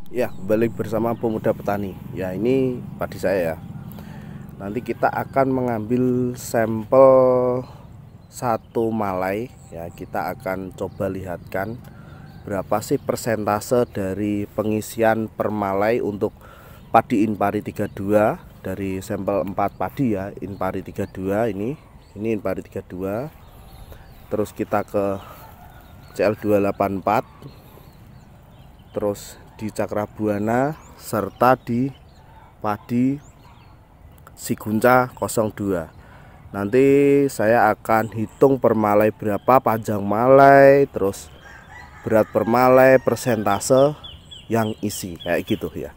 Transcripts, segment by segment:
Ya, kembali bersama Pemuda Petani. Ya, ini padi saya ya. Nanti kita akan mengambil sampel satu malai ya. Kita akan coba lihatkan berapa sih persentase dari pengisian per malai untuk padi Inpari 32 dari sampel 4 padi ya, Inpari 32 ini. Ini Inpari 32. Terus kita ke CL284, terus di Cakrabuana, serta di padi Sigunca 02. Nanti saya akan hitung per malai berapa, panjang malai, terus berat per malai, persentase yang isi kayak gitu ya.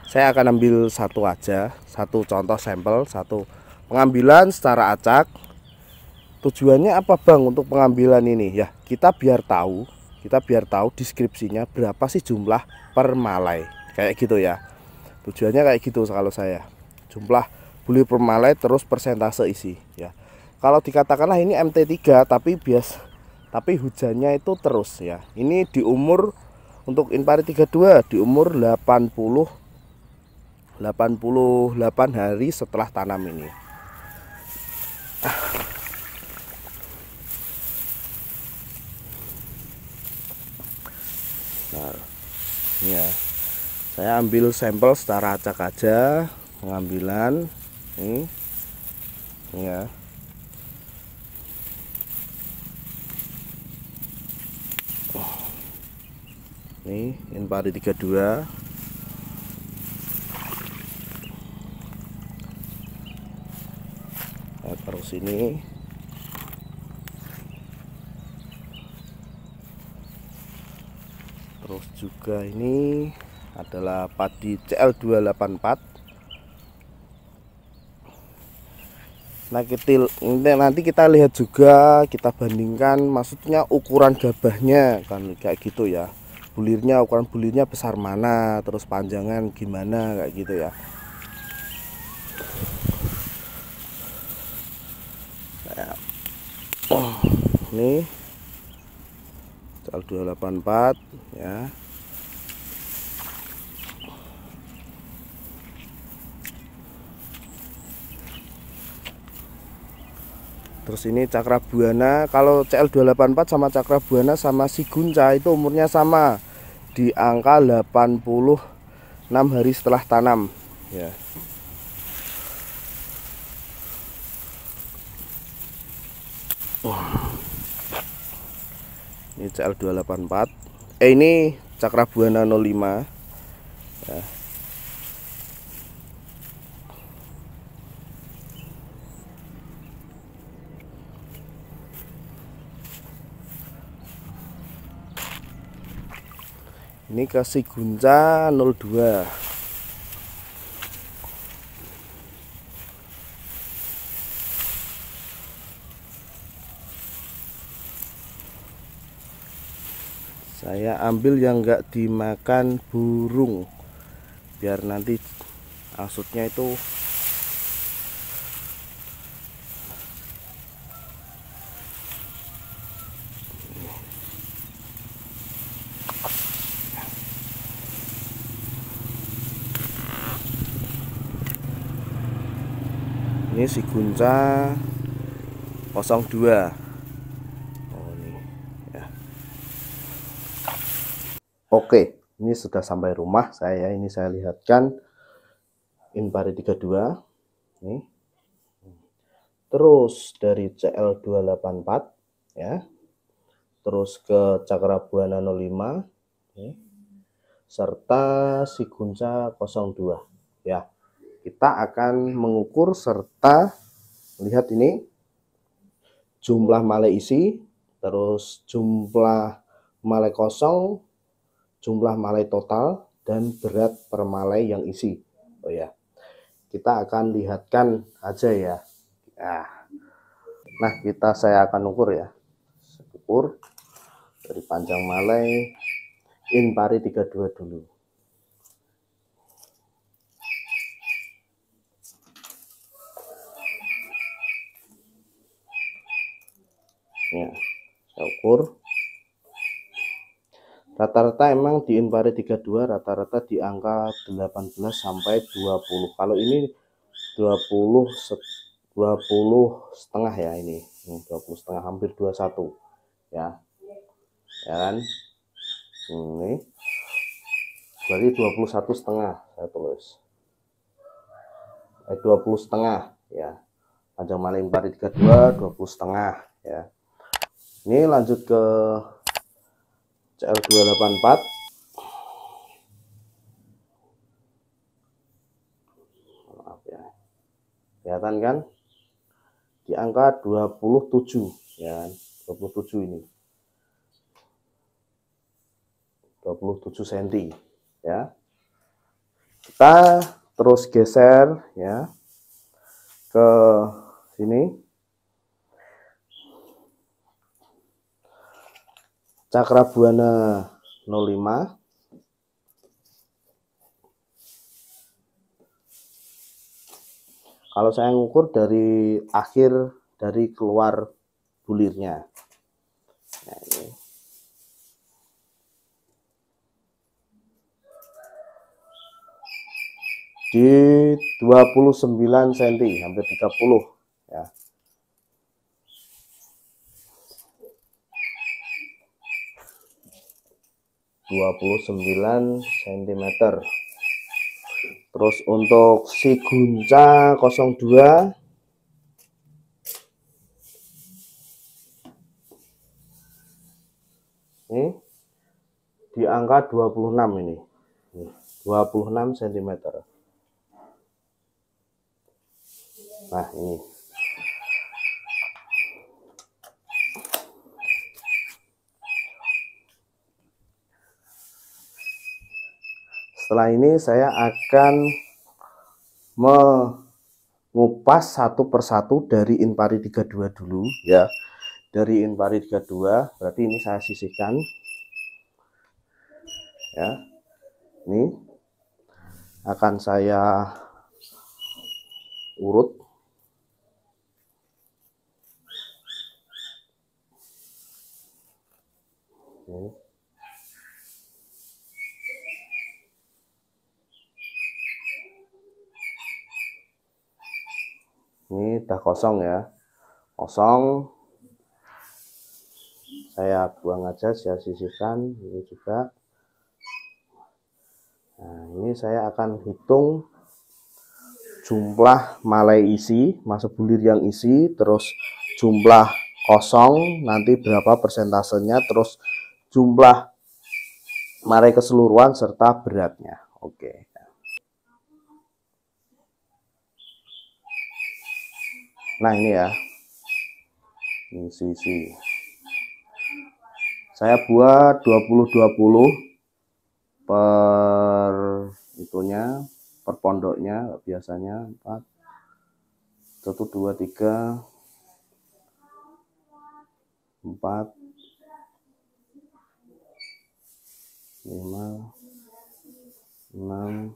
Saya akan ambil satu aja, satu contoh sampel, satu pengambilan secara acak. Tujuannya apa Bang untuk pengambilan ini ya? Kita biar tahu deskripsinya berapa sih jumlah per malai. Kayak gitu ya. Tujuannya kayak gitu kalau saya. Jumlah bulir per malai terus persentase isi ya. Kalau dikatakanlah ini MT3 tapi hujannya itu terus ya. Ini di umur untuk Inpari 32 di umur 88 hari setelah tanam ini. Nah, ini ya. Saya ambil sampel secara acak aja pengambilan ini ya. Ini Inpari 32. Saya taruh sini. Terus juga ini adalah padi CL284. Nanti kita lihat juga, kita bandingkan maksudnya ukuran gabahnya kan kayak gitu ya. Ukuran bulirnya besar mana, terus panjangan gimana kayak gitu ya. Ini CL284 ya. Terus ini Cakrabuana, kalau CL284 sama Cakrabuana sama Sigunca itu umurnya sama di angka 86 hari setelah tanam ya. Ini CL284. Ini Cakrabuana 05 ya. Ini ke Sigunca 02. Saya ambil yang enggak dimakan burung biar nanti maksudnya itu ini Sigunca 02. Oh ini ya. Oke, ini sudah sampai rumah saya. Ini saya lihatkan Inpari 32 nih. Terus dari CL284 ya. Terus ke Cakrabuana 05 nih. Serta Sigunca 02 ya. Kita akan mengukur serta melihat ini jumlah malai isi, terus jumlah malai kosong, jumlah malai total, dan berat per malai yang isi. Oh ya, kita akan lihatkan aja ya. Nah, saya akan ukur ya. Ukur dari panjang malai Inpari 32 dulu. Ya, saya ukur. Rata-rata emang di Inpari 32 rata-rata di angka 18 sampai 20. Kalau ini 20 setengah ya, ini 20 setengah, hampir 21 ya, ya kan. Ini berarti 21 setengah saya tulis, 20 setengah ya. Panjang mana Inpari 32 20 setengah ya. Ini lanjut ke CL284. Maaf ya, kelihatan kan di angka 27 ya, 27 ini 27 cm ya. Kita terus geser ya ke sini, Cakrabuana 05. Kalau saya ngukur dari akhir, dari keluar bulirnya. Nah, ini. Di 29 cm, hampir 30 ya. (29 cm). Terus untuk si Gunca 02 ini di angka 26 ini. 26 cm. Nah, ini. Setelah ini saya akan mengupas satu persatu dari Inpari 32 dulu ya. Dari Inpari 32 berarti ini saya sisihkan ya. Ini akan saya urut. Ini udah kosong ya, kosong. Saya buang aja, saya sisihkan ini juga. Nah, ini saya akan hitung jumlah malai isi, masa bulir yang isi, terus jumlah kosong nanti berapa persentasenya, terus jumlah malai keseluruhan serta beratnya. Oke. Nah, ini ya, ini sisi. Saya buat 20-20 per itunya, per pondoknya. Biasanya 4 1 2 3 4 5 6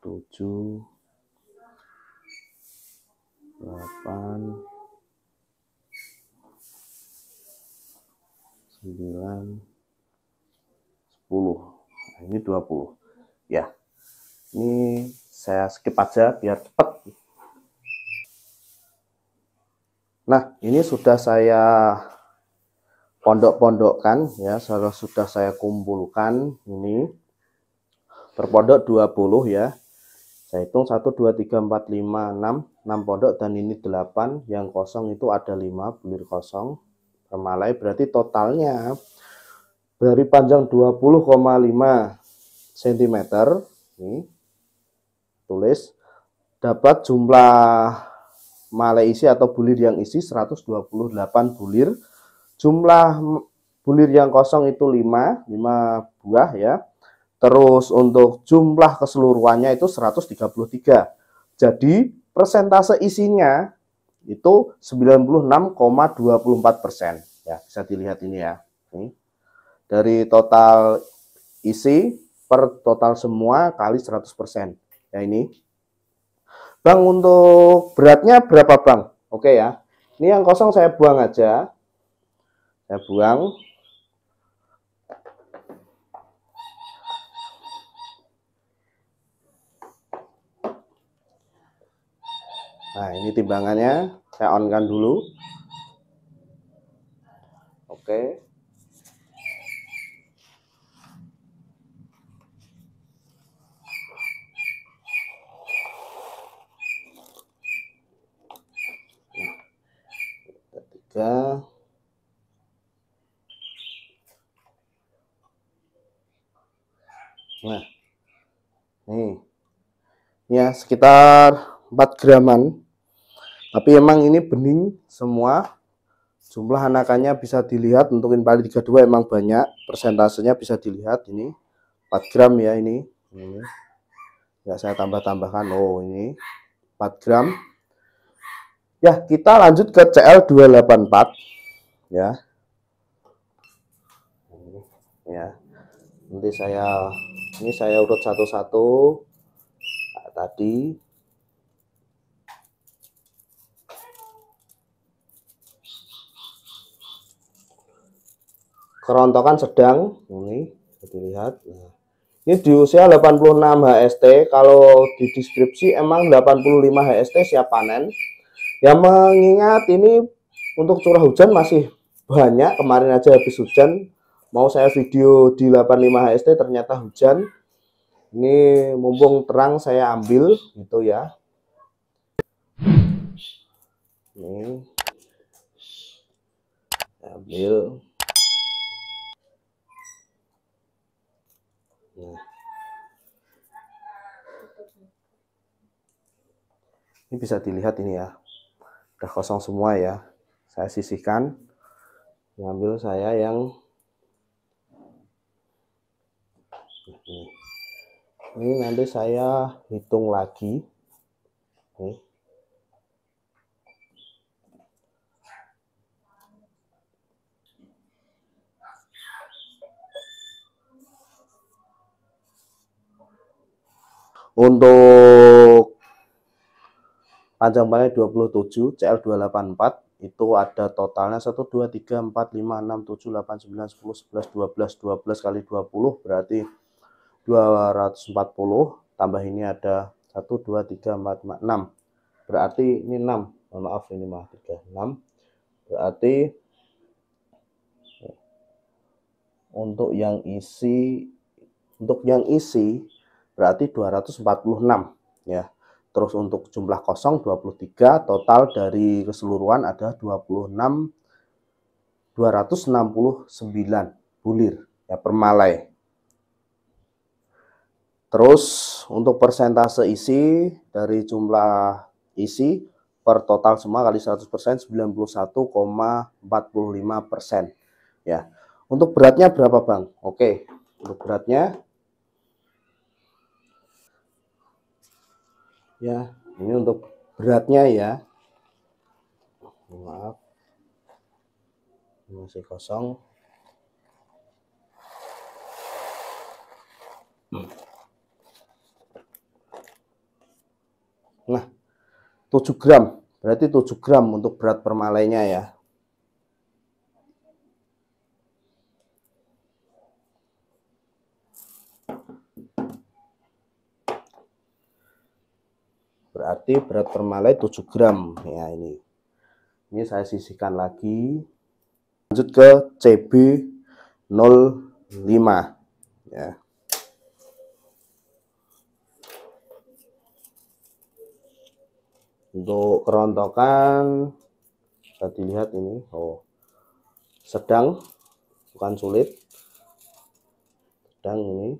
7 8 9 10. Nah, ini 20 ya. Ini saya skip aja biar cepat. Nah, ini sudah saya pondok-pondokkan ya, sudah saya kumpulkan. Ini per pondok 20 ya. Saya hitung 1 2 3 4 5 6 pondok, dan ini 8. Yang kosong itu ada 5 bulir kosong per malai. Berarti totalnya dari panjang 20,5 cm ini tulis, dapat jumlah malai isi atau bulir yang isi 128 bulir. Jumlah bulir yang kosong itu 5 buah ya. Terus untuk jumlah keseluruhannya itu 133. Jadi persentase isinya itu 96,24% ya, bisa dilihat ini ya. Ini dari total isi per total semua kali 100% ya. Ini Bang, untuk beratnya berapa Bang? Oke ya, ini yang kosong saya buang aja, saya buang. Nah, ini timbangannya saya on kan dulu. Oke. Tiga. Nah, nih ya sekitar 4 graman, tapi emang ini bening semua. Jumlah anakannya bisa dilihat untuk Inpali 32 emang banyak, persentasenya bisa dilihat ini 4 gram ya ini ya saya tambah-tambahkan. Oh ini 4 gram ya. Kita lanjut ke CL284 ya. Ya nanti saya urut satu-satu. Nah, tadi kerontokan sedang ini dilihat. Nah, ini di usia 86 HST, kalau di deskripsi emang 85 HST siap panen. Ya mengingat ini untuk curah hujan masih banyak, kemarin aja habis hujan, mau saya video di 85 HST ternyata hujan. Ini mumpung terang saya ambil gitu ya. Ini saya ambil. Nah. Ini bisa dilihat ini ya. Udah kosong semua ya. Saya sisihkan. Ngambil saya yang ini nanti saya hitung lagi. Nih. Untuk panjang panel 27 CL284 itu ada totalnya 1 2 3 4 5 6 7 8 9 10 11 12 kali 20 berarti 240, tambah ini ada 1 2 3 4 5 6, berarti ini 6. Maaf ini mah 3 6, berarti untuk yang isi berarti 246 ya. Terus untuk jumlah kosong 23, total dari keseluruhan ada 269 bulir ya per malai. Terus untuk persentase isi dari jumlah isi per total semua kali 100% 91,45% ya. Untuk beratnya berapa Bang? Oke, untuk beratnya ya, ini untuk beratnya ya. Maaf, masih kosong. Nah, 7 gram. Berarti 7 gram untuk berat per malainya ya. Berarti berat per malai 7 gram ya ini. Ini saya sisihkan lagi. Lanjut ke CB05 ya. Untuk kerontokan bisa dilihat ini. Oh. Sedang, bukan sulit. Sedang ini.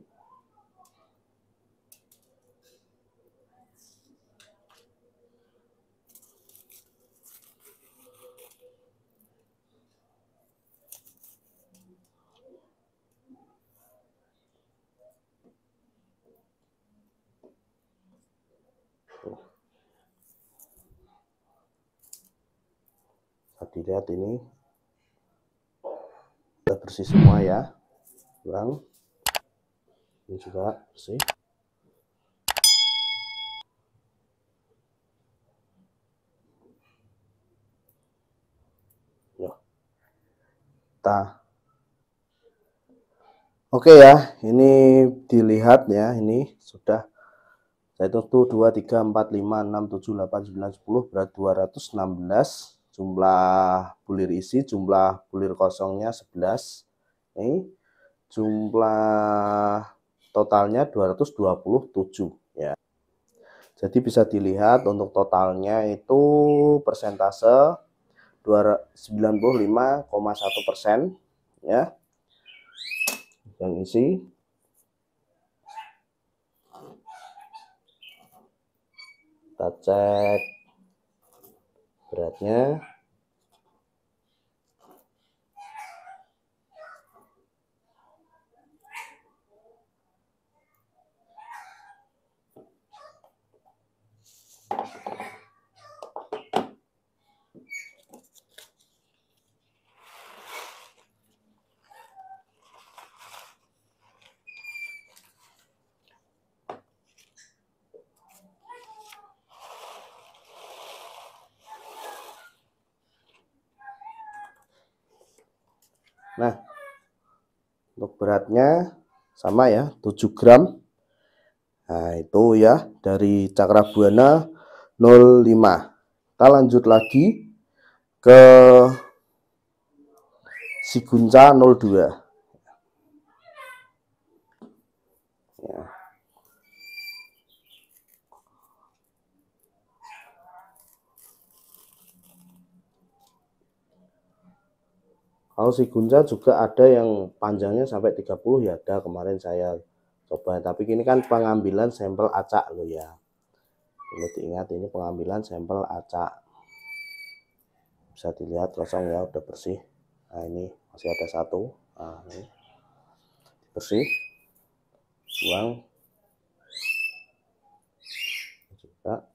Dilihat ini sudah bersih semua ya Bang, ini juga bersih. Yo. Oke ya, ini dilihat ya, ini sudah Saya hitung 1, 2, 3, 4, 5, 6, 7, 8, 9, 10, berat 216. Jumlah bulir isi, jumlah bulir kosongnya 11. Ini jumlah totalnya 227 ya. Jadi bisa dilihat untuk totalnya itu persentase 95,1% ya yang isi. Kita cek beratnya. Nah, untuk beratnya sama ya, 7 gram. Nah, itu ya dari Cakrabuana 05. Kita lanjut lagi ke Sigunca 02. Ya. Kalau Sigunca juga ada yang panjangnya sampai 30 ya, ada kemarin saya coba. Tapi ini kan pengambilan sampel acak loh ya. Ini diingat, ini pengambilan sampel acak. Bisa dilihat kosong ya, udah bersih. Nah, ini masih ada satu. Nah, ini bersih. Buang. Juga.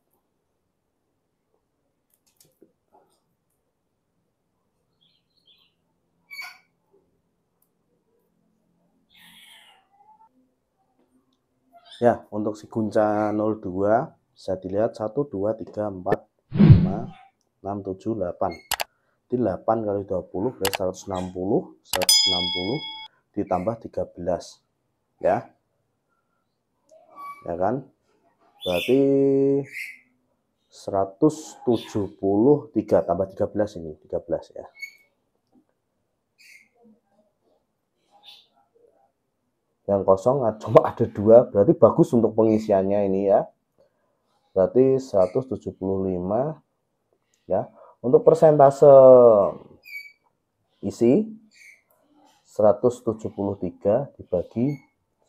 Ya, untuk Sigunca 02 bisa dilihat 1, 2, 3, 4, 5, 6, 7, 8. Jadi 8 kali 20 berarti 160 ditambah 13 ya. Ya kan? Berarti 173 tambah 13 ini, 13 ya. Yang kosong cuma ada 2, berarti bagus untuk pengisiannya ini ya. Berarti 175 ya. Untuk persentase isi 173 dibagi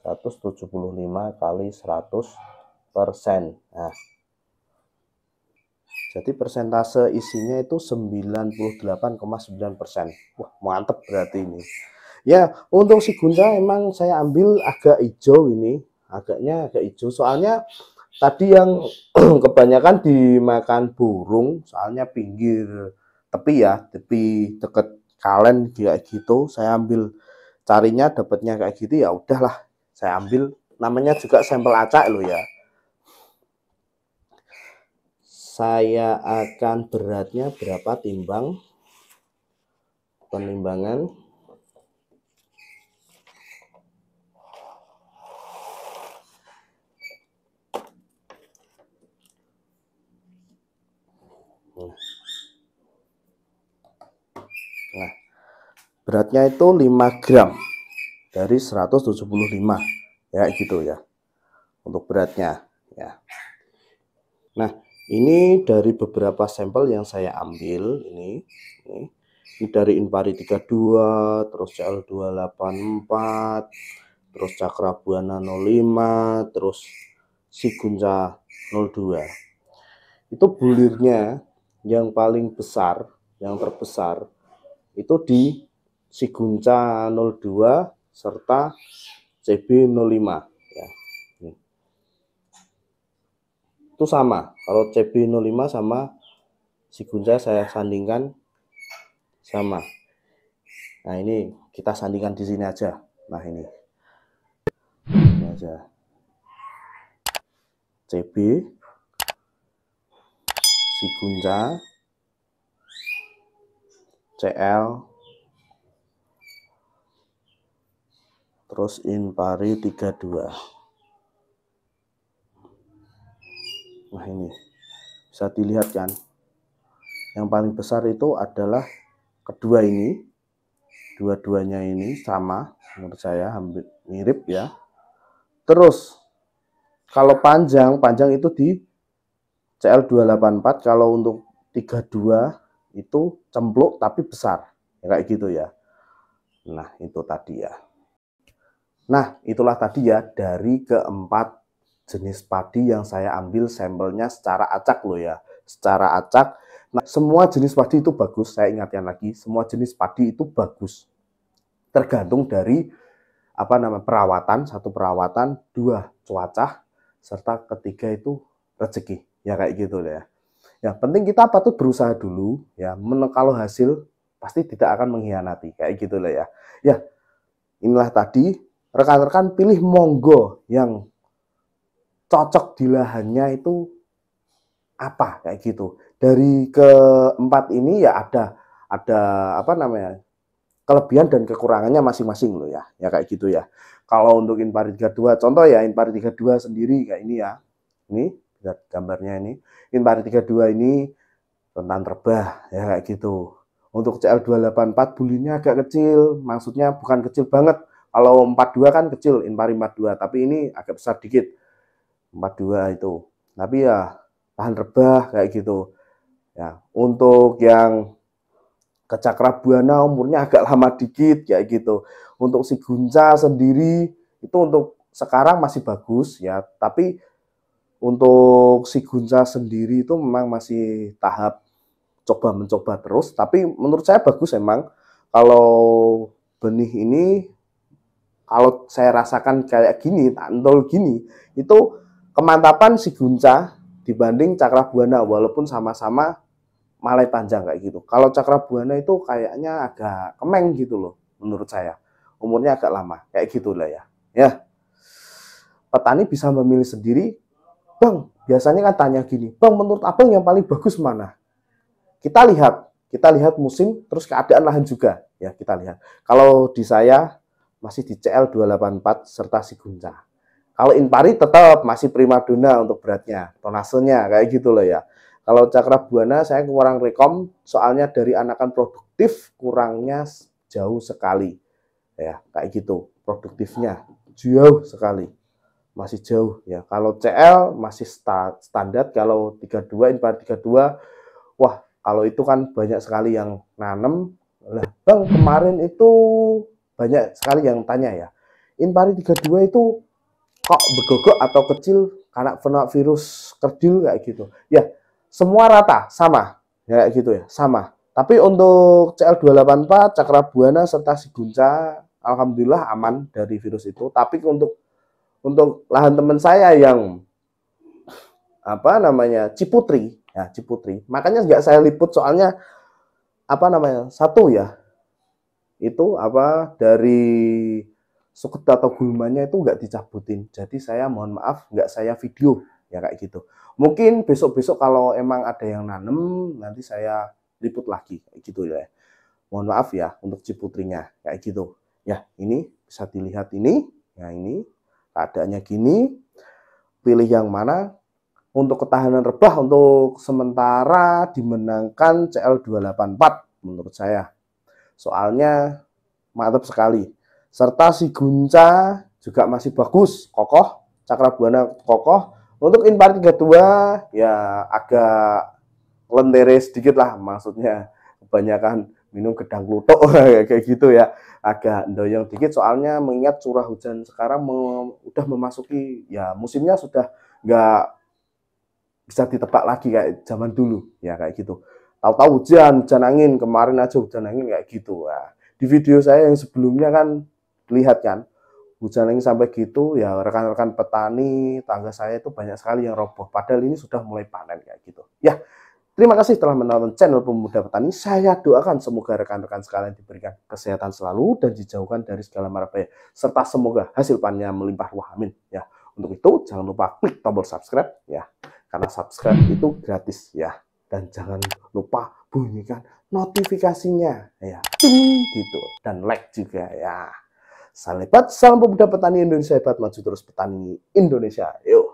175 kali 100%. Nah, jadi persentase isinya itu 98,9%. Wah, mantep berarti ini. Ya, untuk Sigunca emang saya ambil agak hijau ini, agak hijau. Soalnya tadi yang kebanyakan dimakan burung, soalnya pinggir tepi ya, tepi deket kalen kayak gitu. Saya ambil carinya dapatnya kayak gitu, ya udahlah, saya ambil. Namanya juga sampel acak loh ya. Saya akan beratnya berapa timbang penimbangan. Nah, beratnya itu 5 gram dari 175 ya gitu ya untuk beratnya ya. Nah, ini dari beberapa sampel yang saya ambil ini dari Inpari 32, terus CL284, terus Cakrabuana 05, terus Sigunca 02. Itu bulirnya yang paling besar, yang terbesar itu di Sigunca 02 serta CB05 ya. Itu sama. Kalau CB05 sama Sigunca saya sandingkan sama. Nah, ini kita sandingkan di sini aja. Nah, ini aja. CB Sigunca CL terus Inpari 32. Nah ini bisa dilihat kan, yang paling besar itu adalah kedua ini, dua-duanya ini sama menurut saya, hampir mirip ya. Terus kalau panjang itu di CL284, kalau untuk 32 itu cempluk tapi besar ya, kayak gitu ya. Nah itu tadi ya. Nah itulah tadi ya dari keempat jenis padi yang saya ambil sampelnya secara acak loh ya, secara acak. Nah semua jenis padi itu bagus, saya ingatkan lagi, semua jenis padi itu bagus, tergantung dari perawatan, satu perawatan, dua cuaca, serta ketiga itu rezeki ya, kayak gitu ya. Yang penting kita patut berusaha dulu ya, kalau hasil pasti tidak akan mengkhianati, kayak gitu lah ya. Ya inilah tadi, rekan-rekan pilih monggo yang cocok di lahannya itu apa, kayak gitu. Dari keempat ini ya ada kelebihan dan kekurangannya masing-masing loh ya. Ya kayak gitu ya. Kalau untuk Inpari 32 contoh ya, Inpari 32 sendiri kayak ini ya. Ini lihat gambarnya ini. Inpari 32 ini rentan rebah ya, kayak gitu. Untuk CL284 bulinya agak kecil, maksudnya bukan kecil banget. Kalau 42 kan kecil, Inpari 42, tapi ini agak besar dikit. 42 itu. Tapi ya tahan rebah kayak gitu. Ya, untuk yang ke Cakrabuana umurnya agak lama dikit kayak gitu. Untuk si Gunca sendiri itu untuk sekarang masih bagus ya, tapi untuk si Gunca sendiri itu memang masih tahap coba mencoba terus, tapi menurut saya bagus emang. Kalau benih ini, kalau saya rasakan kayak gini, tandol gini, itu kemantapan si Gunca dibanding Cakrabuana, walaupun sama-sama Malai panjang kayak gitu. Kalau Cakrabuana itu kayaknya agak kemeng gitu loh, menurut saya. Umurnya agak lama, kayak gitulah ya. Ya, petani bisa memilih sendiri. Bang, biasanya kan tanya gini, Bang, menurut abang yang paling bagus mana? Kita lihat musim, terus keadaan lahan juga. Ya, kita lihat. Kalau di saya masih di CL284 serta si Gunca. Kalau Inpari tetap masih primadona untuk beratnya, tonasenya, kayak gitu loh ya. Kalau Cakrabuana saya kurang rekom, soalnya dari anakan produktif kurangnya jauh sekali. Ya, kayak gitu. Produktifnya jauh sekali. Masih jauh ya. Kalau CL masih standar, kalau 32 Inpari 32, wah, kalau itu kan banyak sekali yang nanem. Lah, Bang, kemarin itu banyak sekali yang tanya ya. Inpari 32 itu kok begogok atau kecil karena kena virus kerdil kayak gitu. Ya, semua rata, sama. Ya kayak gitu ya, sama. Tapi untuk CL284, Cakrabuana serta si Gunca alhamdulillah aman dari virus itu. Tapi untuk lahan teman saya yang Ciputri, ya Ciputri. Makanya nggak saya liput soalnya satu ya, itu dari sukut atau gulmanya itu nggak dicabutin. Jadi saya mohon maaf nggak saya video ya, kayak gitu. Mungkin besok-besok kalau emang ada yang nanem, nanti saya liput lagi kayak gitu ya. Mohon maaf ya untuk Ciputrinya kayak gitu. Ya ini bisa dilihat ini, ya ini keadaannya gini. Pilih yang mana. Untuk ketahanan rebah untuk sementara dimenangkan CL284 menurut saya. Soalnya mantap sekali. Serta si Gunca juga masih bagus, kokoh. Cakrabuana kokoh. Untuk Inpari 32 ya agak lentere sedikit lah, maksudnya kebanyakan minum gedang kluthuk kayak gitu ya. Agak doyong dikit soalnya mengingat curah hujan sekarang udah memasuki ya musimnya, sudah nggak bisa ditebak lagi kayak zaman dulu ya, kayak gitu. Tahu-tahu hujan angin, kemarin aja hujan angin kayak gitu. Nah, di video saya yang sebelumnya kan lihat kan hujan angin sampai gitu ya, rekan-rekan petani tangga saya itu banyak sekali yang roboh, padahal ini sudah mulai panen kayak gitu ya. Terima kasih telah menonton channel Pemuda Petani. Saya doakan semoga rekan-rekan sekalian diberikan kesehatan selalu dan dijauhkan dari segala mara bahaya, serta semoga hasil panennya melimpah ruah, amin ya. Untuk itu jangan lupa klik tombol subscribe ya, karena subscribe itu gratis ya, dan jangan lupa bunyikan notifikasinya ya, ting gitu, dan like juga ya. Salam hebat, salam pemuda petani Indonesia hebat, maju terus petani Indonesia, yuk.